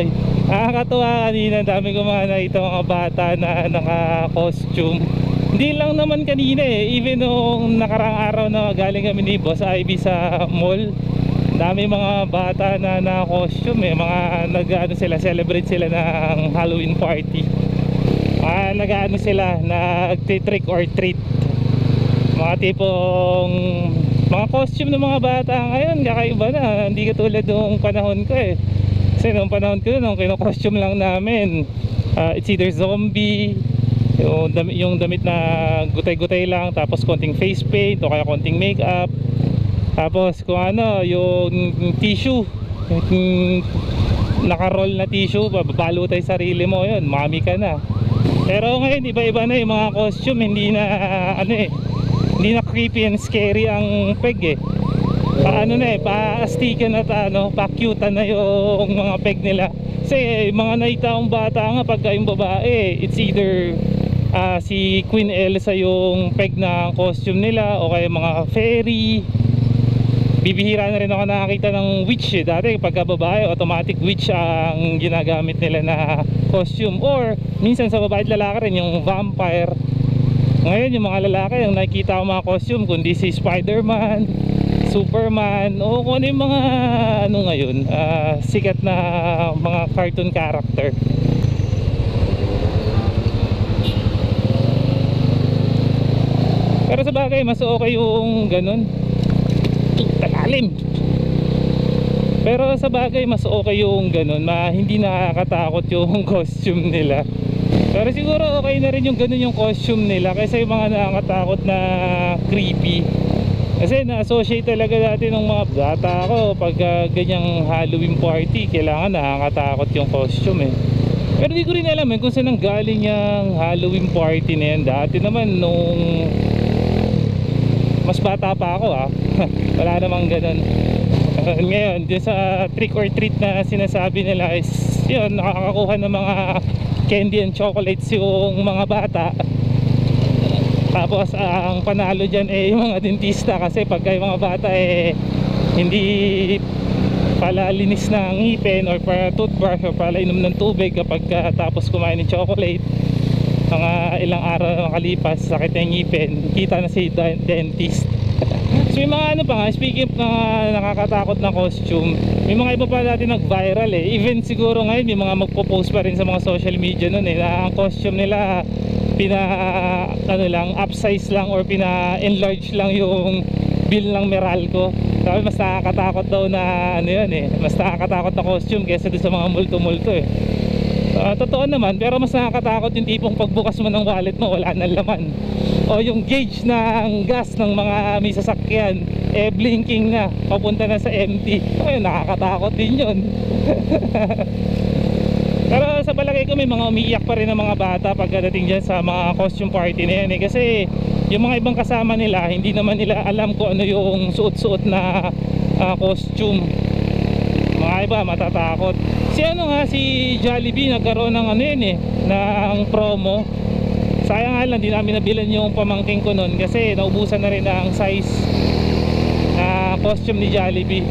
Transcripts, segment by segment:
Ay, nakakatuwa kanina, dami ko mga nakita mga bata na naka-costume. Hindi lang naman kanina even nung nakarang araw na galing kami ni Boss Ivy sa mall, dami mga bata na naka-costume mga nag-ano sila, celebrate sila ng Halloween party. Nag-ano sila, nag-trick or treat. Mga tipong mga costume ng mga bata ngayon kakaiba na, hindi katulad nung panahon ko kasi nung panahon ko nung kino-costume lang namin, it's either zombie, yung damit na gutay-gutay lang, tapos konting face paint o kaya konting makeup, tapos kung ano yung tissue, yung naka-roll na tissue, babalutay sarili mo, yun mami ka na. Pero ngayon iba-iba na yung mga costume, hindi na hindi na creepy and scary ang peg pa-astikan at pa-cute na yung mga peg nila. Kasi mga naitaong bata nga, pagka yung babae, it's either si Queen Elsa yung peg na costume nila, o kaya mga fairy. Bibihira na rin ako nakakita ng witch dati pagka babae, automatic witch ang ginagamit nila na costume, or minsan sa babae at lalaki rin yung vampire. Ngayon yung mga lalaki, yung nakikita ko mga costume, kundi si Spider-Man, Superman, o kung ano yung mga ngayon, sikat na mga cartoon character. Pero sa bagay mas okay yung ganun. Talalim. Pero sa bagay mas okay yung ganun, hindi nakakatakot yung costume nila. Pero siguro okay na rin yung ganun yung costume nila, kasi yung mga nakakatakot na creepy. Kasi na-associate talaga dati ng mga bata ko, pag ganyang Halloween party, kailangan nakakatakot yung costume Pero di ko rin alam kung saan galing yung Halloween party na yan. Dati naman nung mas bata pa ako wala namang ganun. Ngayon dun sa trick or treat na sinasabi nila is yun, nakakakuha ng mga candy and chocolates yung mga bata. Tapos ang panalo dyan yung mga dentista, kasi pagka yung mga bata hindi pala linis ng ngipin or para toothbrush or para inom ng tubig kapag tapos kumain ng chocolate, mga ilang araw na makalipas, sakit ng ngipin, kita na si dentist. So may mga pa nga, speaking of nakakatakot na costume, may mga iba pa dati nag-viral even siguro ngayon may mga magpo-post pa rin sa mga social media nun na ang costume nila upsize lang or pina-enlarge lang yung bill ng Meralco. Sabi mas nakakatakot daw na mas nakakatakot na costume kaysa doon sa mga multo-multo totoo naman, pero mas nakakatakot yung tipong pagbukas mo ng wallet mo wala nang laman, o yung gauge ng gas ng mga may sasakyan blinking na, papunta na sa empty. Nakakatakot din yun. Pero sa palagay ko may mga umiiyak pa rin ng mga bata pagdating dyan sa mga costume party na yan kasi yung mga ibang kasama nila hindi naman nila alam kung ano yung suot-suot na costume. Mga iba matatakot. Si Jollibee nagkaroon ng ng promo. Sayang nga lang di namin nabilan yung pamangking ko nun kasi naubusan na rin ang size na costume ni Jollibee.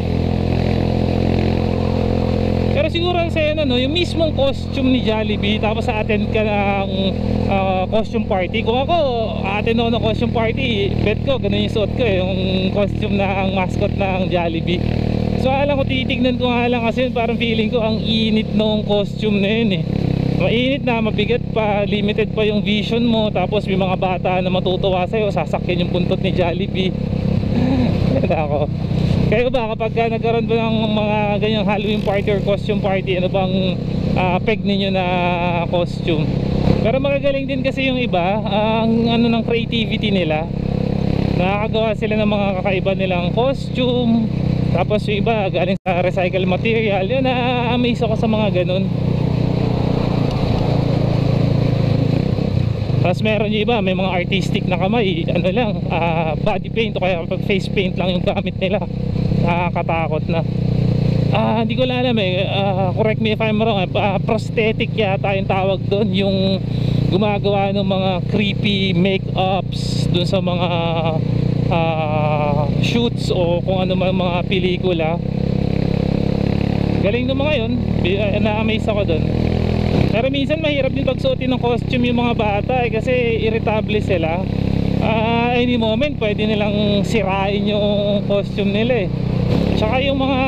Pero siguro sa'yo yung mismong costume ni Jollibee, tapos attend ka ng costume party. Kung ako attend ako ng costume party, bet ko ganun yung suot ko yung costume na ang mascot ng Jollibee. So alam ko, titignan ko nga lang kasi parang feeling ko ang init nung costume na yun mainit na, mabigat pa, limited pa yung vision mo, tapos may mga bata na matutuwa sa'yo, sasakyan yung buntot ni Jollibee. Ako. Kayo ba kapag nagkaroon ba ng mga ganyang Halloween party or costume party, ano bang peg ninyo na costume? Pero magagaling din kasi yung iba, ang ng creativity nila, nakakagawa sila ng mga kakaiba nilang costume. Tapos yung iba galing sa recycle material, yun na-amaze ako sa mga ganun. Tapos meron yung iba, may mga artistic na kamay, body paint o kaya face paint lang yung gamit nila. Nakakatakot na. Hindi ko alam correct me if I'm wrong, prosthetic yata yung tawag doon, yung gumagawa ng mga creepy make-ups dun sa mga shoots o kung ano mga pelikula. Galing ng mga yun. Na-amaze ako doon. Pero minsan mahirap din pagsuotin ng costume yung mga bata kasi irritable sila. Any moment pwede nilang sirain yung costume nila Tsaka yung mga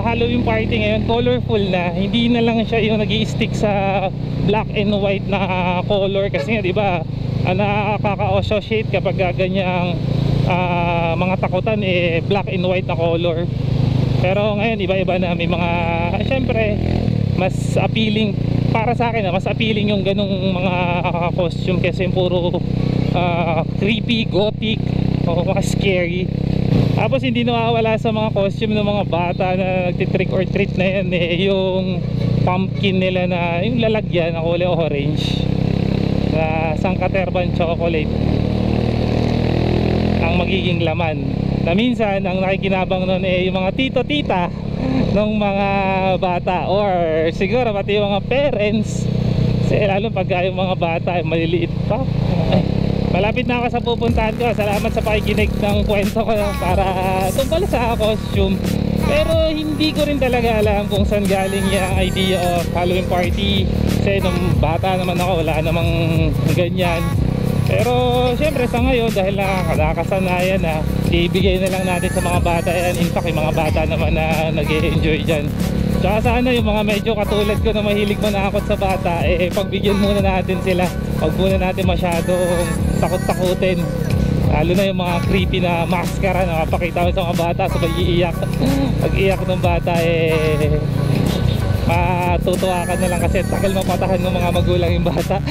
Halloween party ngayon colorful na, hindi na lang siya yung nag-i-stick sa black and white na color kasi nga diba nakaka-associate kapag ganyang mga takutan black and white na color. Pero ngayon iba-iba na, may mga syempre mas appealing para sa akin mas appealing yung ganung mga costume kasi yung puro creepy, gothic o mga scary. Tapos hindi nawawala sa mga costume ng mga bata na nagtitrick or treat na yan yung pumpkin nila na yung lalagyan na kulay orange na sangkaterban chocolate ang magiging laman, na minsan ang nakikinabang nun yung mga tito-tita ng mga bata or siguro pati yung mga parents kasi lalo pag yung mga bata maliliit pa. Malapit na ako sa pupuntahan ko. Salamat sa pakikinig ng kwento ko para tungkol sa costume. Pero hindi ko rin talaga alam kung saan galing yung idea of Halloween party. Kasi nung bata naman ako wala namang ganyan. Pero syempre sa ngayon dahil nakakasanayan na, ibigay na lang natin sa mga bata yan. In fact yung mga bata naman na nag-e-enjoy dyan. Tsaka sana yung mga medyo katulad ko na mahilig manakot sa bata pagbigyan muna natin sila. Huwag muna natin masyadong takot-takutin, lalo na yung mga creepy na maskara na mapakita mo sa mga bata sa pag-iiyak. Pag-iyak ng bata matutuwa ka na lang kasi tagal mapatahan ng mga magulang yung bata.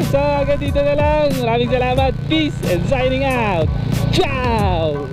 So hanggang dito na lang, maraming salamat, peace and signing out, ciao.